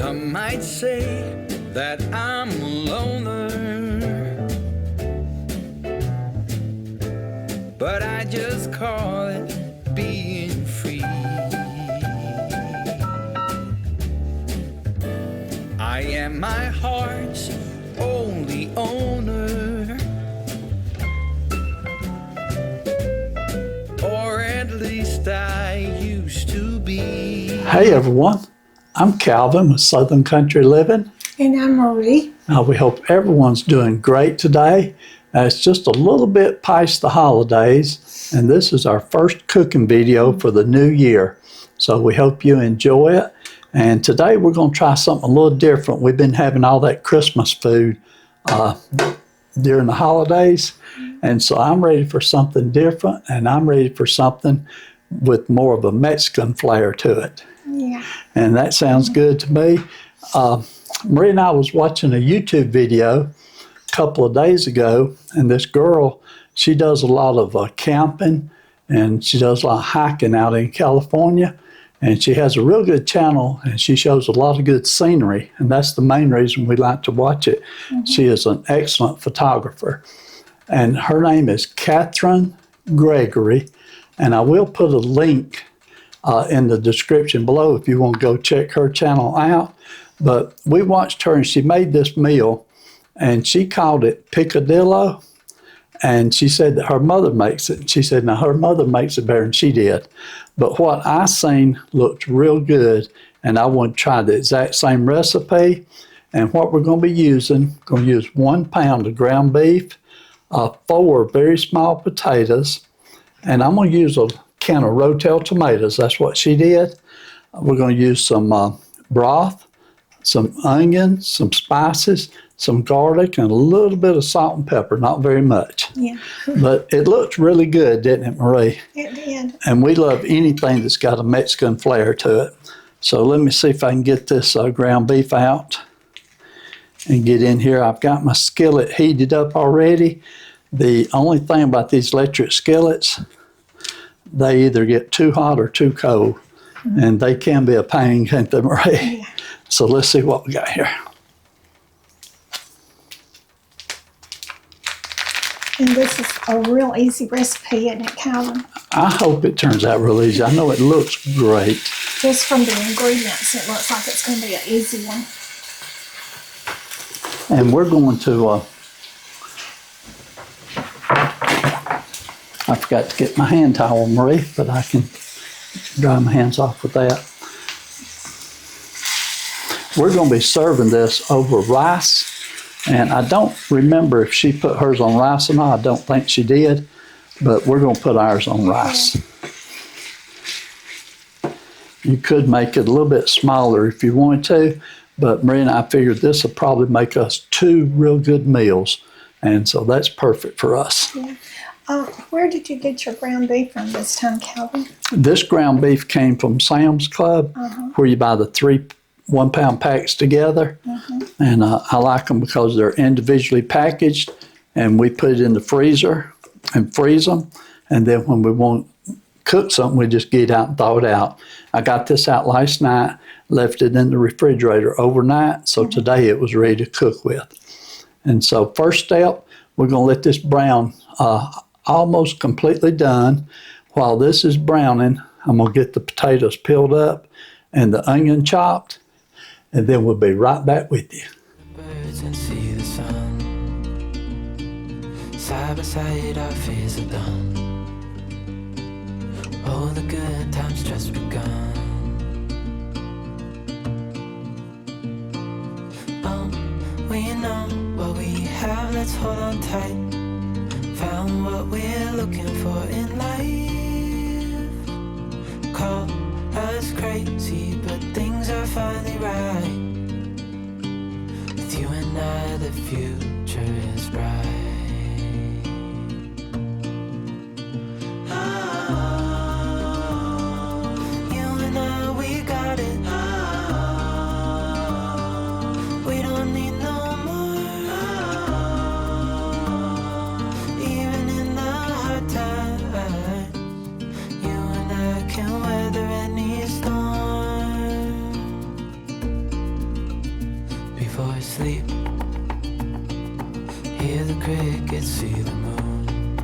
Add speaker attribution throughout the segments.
Speaker 1: Some might say that I'm a loner, but I just call it being free. I am my heart's only owner, or at least I used to be.
Speaker 2: Hey everyone, I'm Calvin with Southern Country Living.
Speaker 3: And I'm Marie.
Speaker 2: We hope everyone's doing great today. It's just a little bit past the holidays, and this is our first cooking video for the new year. So we hope you enjoy it. And today we're going to try something a little different. We've been having all that Christmas food during the holidays, and so I'm ready for something different, and I'm ready for something with more of a Mexican flair to it.
Speaker 3: Yeah.
Speaker 2: And that sounds good to me. Marie and I was watching a YouTube video a couple of days ago, and this girl, she does a lot of camping, and she does a lot of hiking out in California, and she has a real good channel, and she shows a lot of good scenery, and that's the main reason we like to watch it. Mm-hmm. She is an excellent photographer, and her name is Catherine Gregory, and I will put a link in the description below if you want to go check her channel out. But we watched her, and she made this meal, and she called it Picadillo, and she said that her mother makes it. She said, now her mother makes it better than she did. But what I seen looked real good, and I want to try the exact same recipe. And what we're going to be using, going to use 1 pound of ground beef, 4 very small potatoes, and I'm going to use a can of Rotel tomatoes. That's what she did. We're going to use some broth, some onions, some spices, some garlic, and a little bit of salt and pepper, not very much.
Speaker 3: Yeah.
Speaker 2: But it looked really good, didn't it, Marie?
Speaker 3: It did.
Speaker 2: And we love anything that's got a Mexican flair to it. So let me see if I can get this ground beef out and get in here. I've got my skillet heated up already. The only thing about these electric skillets, they either get too hot or too cold. Mm-hmm. And they can be a pain, can't they, Marie?
Speaker 3: Yeah.
Speaker 2: So let's see what we got here.
Speaker 3: And this is a real easy recipe, isn't it, Calvin?
Speaker 2: I hope it turns out real easy. I know it looks great.
Speaker 3: Just from the ingredients, it looks like it's going to be an easy one.
Speaker 2: And we're going to, I forgot to get my hand towel, Marie, but I can dry my hands off with that. We're going to be serving this over rice. And I don't remember if she put hers on rice or not. I don't think she did, but we're going to put ours on rice. You could make it a little bit smaller if you wanted to, but Marie and I figured this would probably make us 2 real good meals, and so that's perfect for us.
Speaker 3: Yeah. Where did you get your ground beef from this time, Calvin?
Speaker 2: This ground beef came from Sam's Club, where you buy the 3 1-pound packs together. And I like them because they're individually packaged, and we put it in the freezer and freeze them, and then when we want to cook something, we just get it out and thaw it out. I got this out last night, left it in the refrigerator overnight, so today it was ready to cook with. And so first step, we're going to let this brown almost completely done. While this is browning, I'm going to get the potatoes peeled up and the onion chopped, and then we'll be right back with you.
Speaker 4: Birds and see the sun. Side by side our fears are done. All the good times just begun. We know what we have, let's hold on tight. Found what we're looking for in life. Call us crazy, but things are finally right. With you and I, the future is bright. You and I, we got it. We don't need no more. Even in the hard times, you and I can weather any storm. crickets see the moon,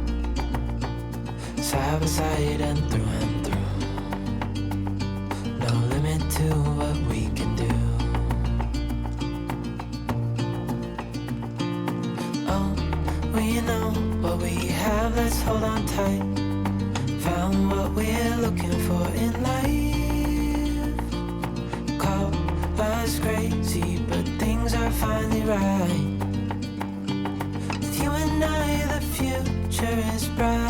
Speaker 4: side by side and through. No limit to what we can do. Oh, well, you know what we have, let's hold on tight. Found what we're looking for in life. Call us crazy, but things are finally right. With you and I, the future is bright.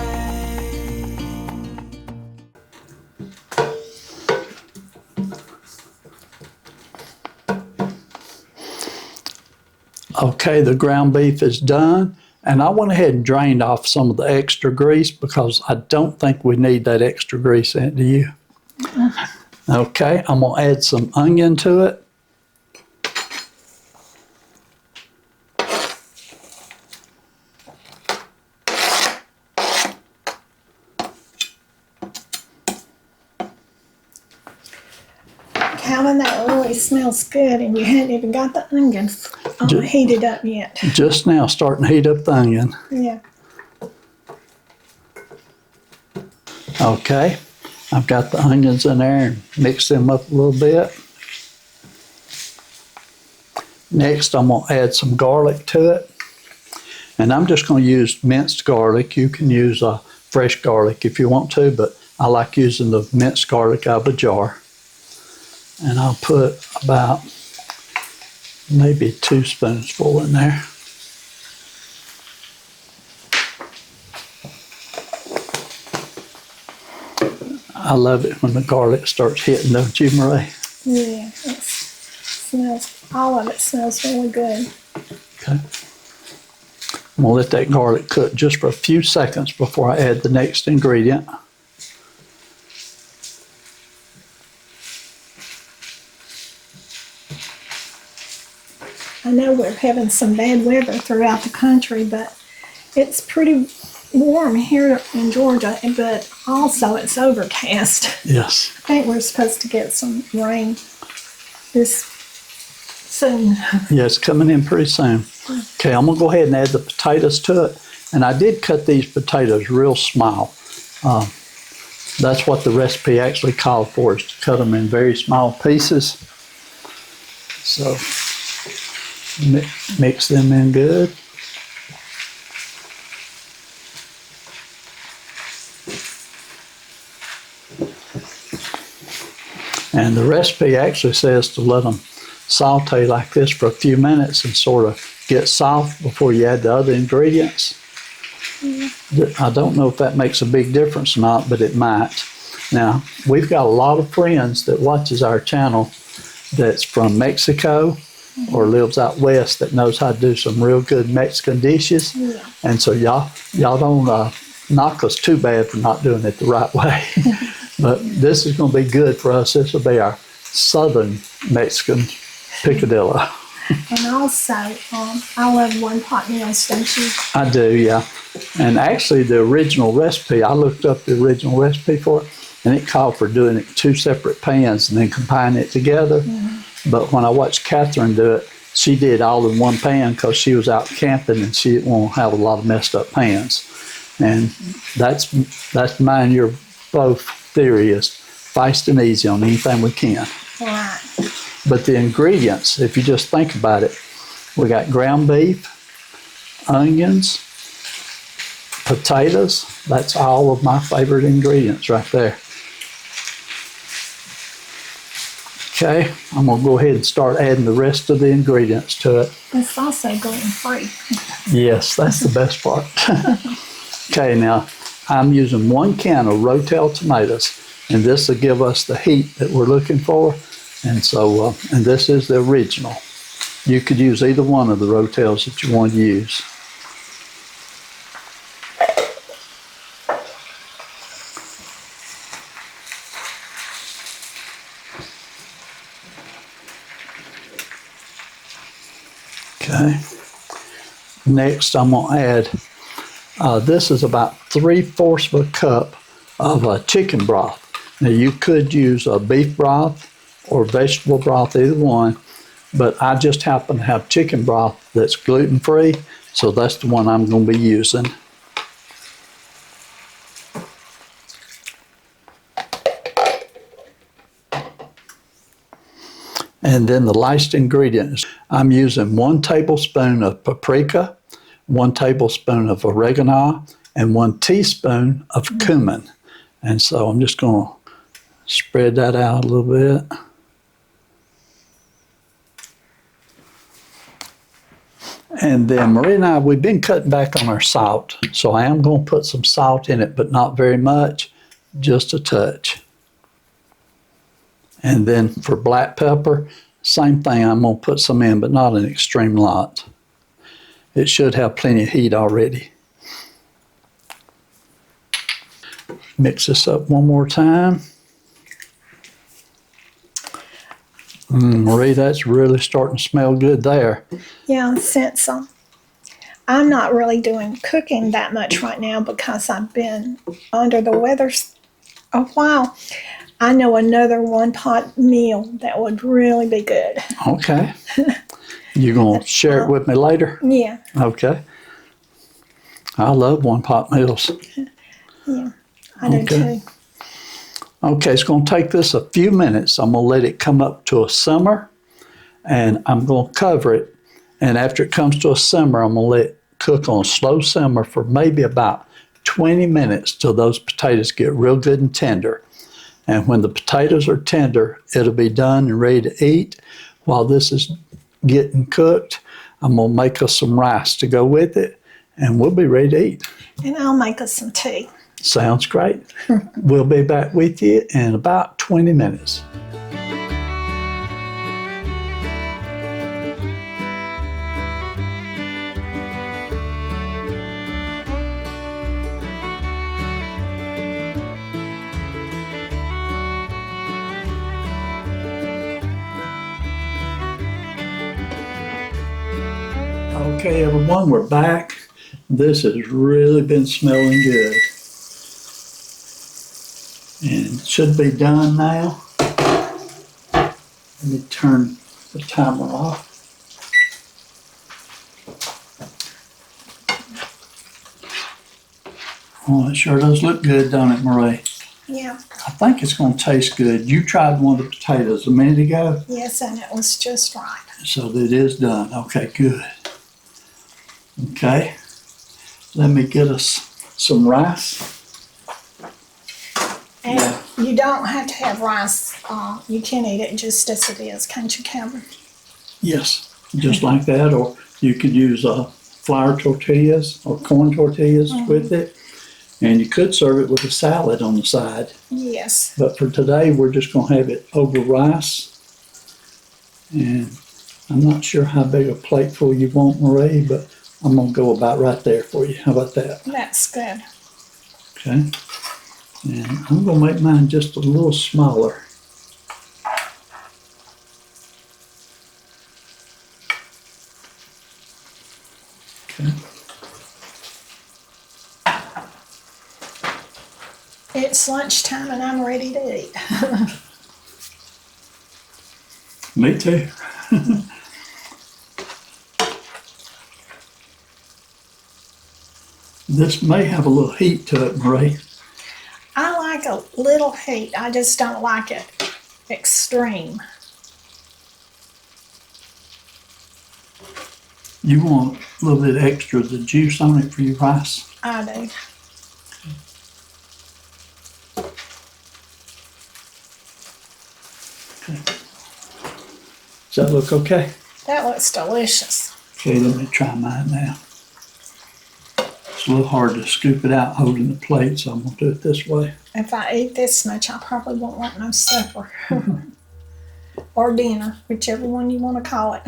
Speaker 2: Okay, the ground beef is done, and I went ahead and drained off some of the extra grease because I don't think we need that extra grease in, do you? Okay, I'm gonna add some onion to it.
Speaker 3: Calvin, that really smells good, and you hadn't even got the onions heated up yet.
Speaker 2: Just now starting to heat up the onion.
Speaker 3: Yeah.
Speaker 2: Okay, I've got the onions in there and mix them up a little bit. Next, I'm gonna add some garlic to it. And I'm just gonna use minced garlic. You can use fresh garlic if you want to, but I like using the minced garlic out of a jar. And I'll put about maybe 2 spoonsful in there. I love it when the garlic starts hitting, don't you, Marie?
Speaker 3: Yeah, it smells, all of it smells really good.
Speaker 2: Okay. I'm gonna let that garlic cook just for a few seconds before I add the next ingredient.
Speaker 3: I know we're having some bad weather throughout the country, but it's pretty warm here in Georgia, but also it's overcast.
Speaker 2: Yes.
Speaker 3: I think we're supposed to get some rain this soon.
Speaker 2: Yeah, it's coming in pretty soon. Okay, I'm gonna go ahead and add the potatoes to it. And I did cut these potatoes real small. That's what the recipe actually called for, is to cut them in very small pieces. So mix them in good. And the recipe actually says to let them saute like this for a few minutes and sort of get soft before you add the other ingredients. I don't know if that makes a big difference or not, but it might. Now, we've got a lot of friends that watches our channel that's from Mexico or lives out west that knows how to do some real good Mexican dishes.
Speaker 3: Yeah.
Speaker 2: And so y'all don't knock us too bad for not doing it the right way. But this is going to be good for us. This will be our southern Mexican picadillo.
Speaker 3: And also, I love one pot meals, don't you?
Speaker 2: I do, yeah. And actually, the original recipe, I looked up the original recipe for it, and it called for doing it in 2 separate pans and then combining it together. But when I watched Catherine do it, she did all in one pan because she was out camping and she didn't want to have a lot of messed up pans. And that's mine, your both theory is fast and easy on anything we can.
Speaker 3: Right.
Speaker 2: But the ingredients, if you just think about it, we got ground beef, onions, potatoes. That's all of my favorite ingredients right there. Okay, I'm gonna go ahead and start adding the rest of the ingredients to it.
Speaker 3: It's also gluten-free.
Speaker 2: Yes, that's the best part. Okay, now I'm using 1 can of Rotel tomatoes, and this will give us the heat that we're looking for. And so, and this is the original. You could use either one of the Rotels that you want to use. Okay. Next, I'm going to add, this is about 3/4 of a cup of chicken broth. Now, you could use a beef broth or vegetable broth, either one, but I just happen to have chicken broth that's gluten-free, So that's the one I'm going to be using. And then the last ingredients, I'm using 1 tablespoon of paprika, 1 tablespoon of oregano, and 1 teaspoon of cumin. And so I'm just going to spread that out a little bit. And then Marie and I, we've been cutting back on our salt. So I am going to put some salt in it, but not very much, just a touch. And then for black pepper, same thing, I'm going to put some in, but not an extreme lot. It should have plenty of heat already. Mix this up one more time. Marie, that's really starting to smell good there.
Speaker 3: Yeah, since I'm not really doing cooking that much right now because I've been under the weather a while, I know another one-pot meal that would really be good.
Speaker 2: Okay. You going to share it with me later?
Speaker 3: Yeah.
Speaker 2: Okay. I love one-pot meals.
Speaker 3: Yeah, I do too.
Speaker 2: Okay, it's going to take this a few minutes. I'm going to let it come up to a simmer, and I'm going to cover it. And after it comes to a simmer, I'm going to let it cook on a slow simmer for maybe about 20 minutes till those potatoes get real good and tender. And when the potatoes are tender, it'll be done and ready to eat. While this is getting cooked, I'm going to make us some rice to go with it, and we'll be ready to eat.
Speaker 3: And I'll make us some tea.
Speaker 2: Sounds great. We'll be back with you in about 20 minutes. Okay, everyone, we're back. This has really been smelling good. And it should be done now. Let me turn the timer off. Oh, it sure does look good, don't it, Marie?
Speaker 3: Yeah.
Speaker 2: I think it's going to taste good. You tried one of the potatoes a minute ago.
Speaker 3: Yes, and it was just right.
Speaker 2: So it is done. Okay, good. Okay. Let me get us some rice.
Speaker 3: And you don't have to have rice. You can eat it just as it is, can't you, Calvin?
Speaker 2: Yes, just like that. Or you could use flour tortillas or corn tortillas with it. And you could serve it with a salad on the side.
Speaker 3: Yes.
Speaker 2: But for today, we're just going to have it over rice. And I'm not sure how big a plateful you want, Marie, but I'm going to go about right there for you. How about that?
Speaker 3: That's good.
Speaker 2: Okay. And I'm going to make mine just a little smaller. Okay.
Speaker 3: It's lunchtime and I'm ready to eat.
Speaker 2: Me too. This may have a little heat to it, Marie.
Speaker 3: I like a little heat. I just don't like it extreme.
Speaker 2: You want a little bit extra of the juice on it for your rice?
Speaker 3: I do.
Speaker 2: Okay. Does that look okay?
Speaker 3: That looks delicious.
Speaker 2: Okay, let me try mine now. It's a little hard to scoop it out holding the plate, so I'm going to do it this way.
Speaker 3: If I eat this much, I probably won't want no supper. Or dinner, whichever one you want to call it.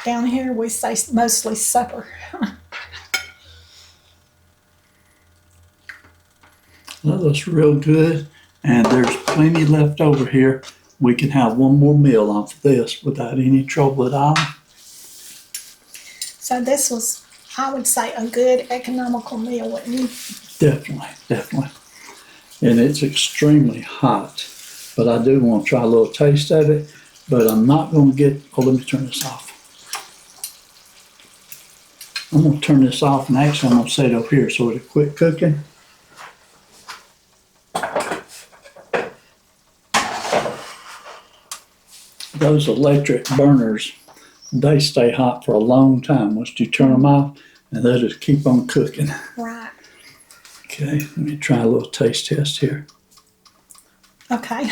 Speaker 3: Down here, we say mostly supper.
Speaker 2: That looks real good, and there's plenty left over here. We can have one more meal off this without any trouble at all.
Speaker 3: So this was, I would say, a good economical meal, wouldn't you?
Speaker 2: Definitely, definitely. And it's extremely hot, but I do want to try a little taste of it, but I'm not going to get, oh, let me turn this off. I'm gonna turn this off, and actually I'm gonna set it over here so it'll quit cooking. Those electric burners, they stay hot for a long time. Once you turn them off, and they'll just keep on cooking.
Speaker 3: Right.
Speaker 2: Okay, let me try a little taste test here.
Speaker 3: Okay.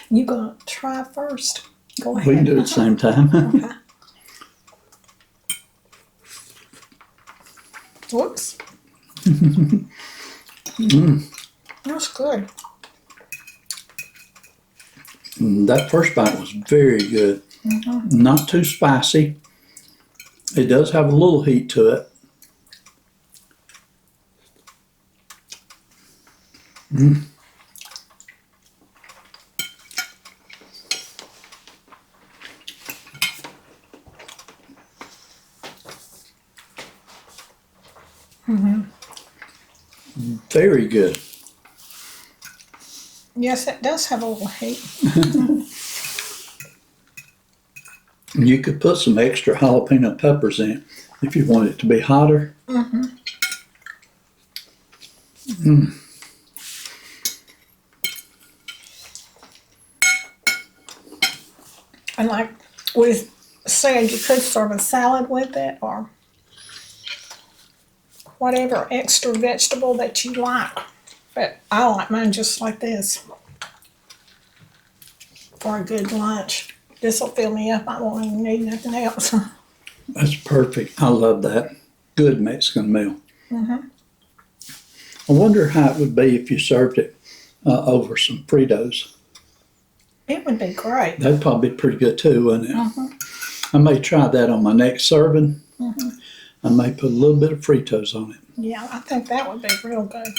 Speaker 3: You gonna try first? Go ahead.
Speaker 2: We can do it at the same time.
Speaker 3: Okay. Whoops. That's good.
Speaker 2: That first bite was very good. Not too spicy. It does have a little heat to it. Very good.
Speaker 3: Yes, it does have a little heat.
Speaker 2: You could put some extra jalapeno peppers in it if you want it to be hotter.
Speaker 3: And like we said, you could serve a salad with it or whatever extra vegetable that you like. But I like mine just like this for a good lunch. This will fill me up. I won't even need nothing else.
Speaker 2: That's perfect. I love that. Good Mexican meal. I wonder how it would be if you served it over some Fritos.
Speaker 3: It would be great.
Speaker 2: That'd probably be pretty good too, wouldn't it? I may try that on my next serving. I may put a little bit of Fritos on it.
Speaker 3: Yeah, I think that would be real good.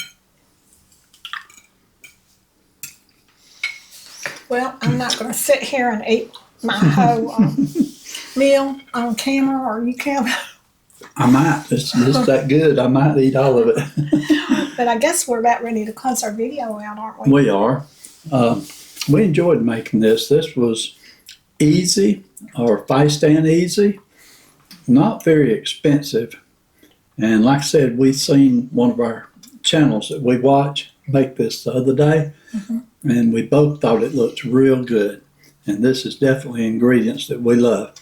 Speaker 3: Well, I'm not going to sit here and eat my whole meal on camera, or you can.
Speaker 2: I might. It's that good. I might eat all of it.
Speaker 3: But I guess we're about ready to close our video out, aren't we?
Speaker 2: We are. We enjoyed making this. This was easy, or fast and easy. Not very expensive. And like I said, we seen one of our channels that we watch make this the other day. And we both thought it looked real good. And this is definitely ingredients that we love.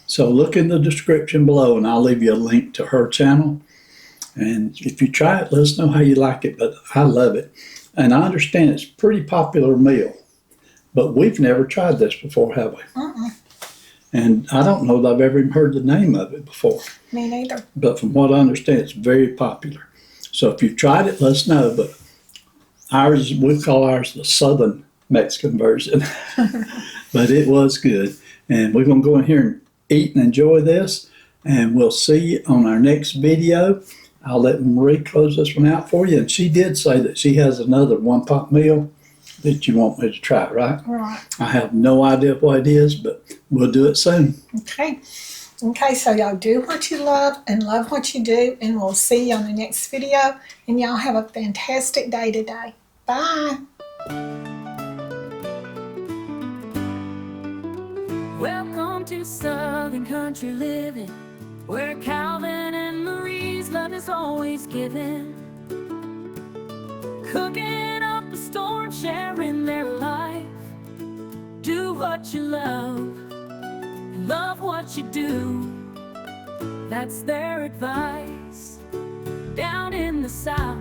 Speaker 2: So look in the description below and I'll leave you a link to her channel. And if you try it, let us know how you like it. But I love it. And I understand it's a pretty popular meal. But we've never tried this before, have we? And I don't know that I've ever even heard the name of it before.
Speaker 3: Me neither.
Speaker 2: But from what I understand, it's very popular. So if you've tried it, let us know. But ours, we call ours the Southern Mexican version. But it was good. And we're going to go in here and eat and enjoy this. And we'll see you on our next video. I'll let Marie close this one out for you. And she did say that she has another one-pot meal that you want me to try, right?
Speaker 3: Right.
Speaker 2: I have no idea what it is, but we'll do it soon.
Speaker 3: Okay. Okay, so y'all do what you love and love what you do, and we'll see you on the next video. And y'all have a fantastic day today. Bye.
Speaker 5: Welcome to Southern Country Living, where Calvin and Marie's love is always given. Cooking up a storm, sharing their life. Do what you love what you do. That's their advice. Down in the South,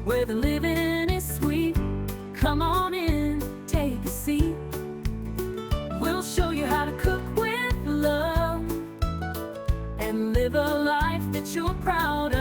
Speaker 5: where the living is sweet, come on in, take a seat. We'll show you how to cook with love and live a life that you're proud of.